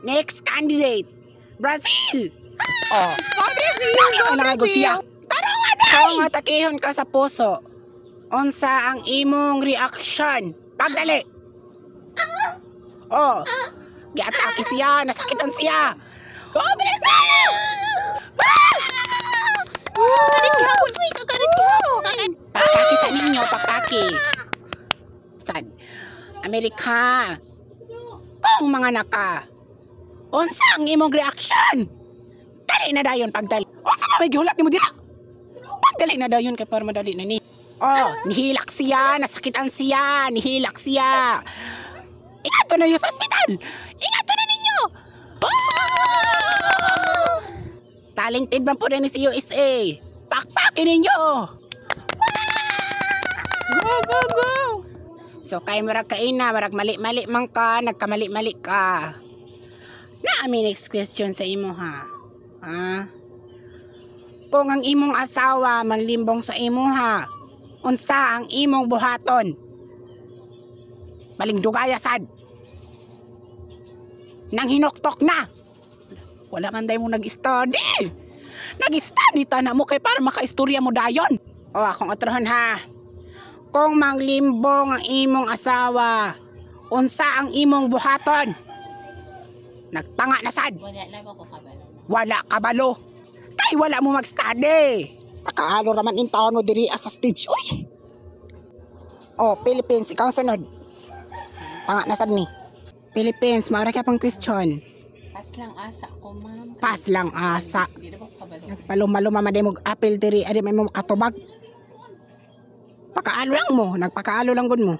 Next candidate, Brazil. Oh, Brazil. Taro nga day. Kung matakihon ka sa puso, unsa ang imong reaction? Pagdali. Oh, giatake siya, nasakitan siya. Go Brazil! Pakpaki sa ninyo, pakpaki. Sad. Amerika. Kung mga naka. Unsa ang imong reaction? Dali na dayon pagdali. Unsa may gihulat nimo dira? Pagdali na dayon kay para madali na ni. Oh, nihilak siya, nasakitan siya, nihilak siya. Ingato na niyo sa ospital. Ingato na ninyo. Oh! Talented man po rin si USA. Pakpakin ninyo. Go, go, go. So kay marag kaina, marag mali-mali man ka, nagkamali-mali ka. Naami next question sa imo ha. Ha? Kung ang imong asawa manlimbong sa imo ha, unsa ang imong buhaton? Baling dugaya sad. Nang hinoktok na. Wala man day mo nag-study. Nag-study ta na mo kay para maka-istorya mo dayon. O akong atrohan ha. Kung manglimbong ang imong asawa, unsa ang imong buhaton? Nagtanga na sad. Wala lang ako kabalo. Wala kabalo. Kay wala mo mag-study. Nakaalo raman in taon mo diri sa stage. Uy! Oh, Philippines, ikaw ang sunod. Tanga na sad ni. Philippines, maura ka pang question. Pas lang asa ko, ma'am. Pas lang asa. Hindi na ako kabalo. Nagpaluma-luma maday mo apel diri, adi may mo katubag. Pakaalo lang mo, nagpakaalo lang gud mo.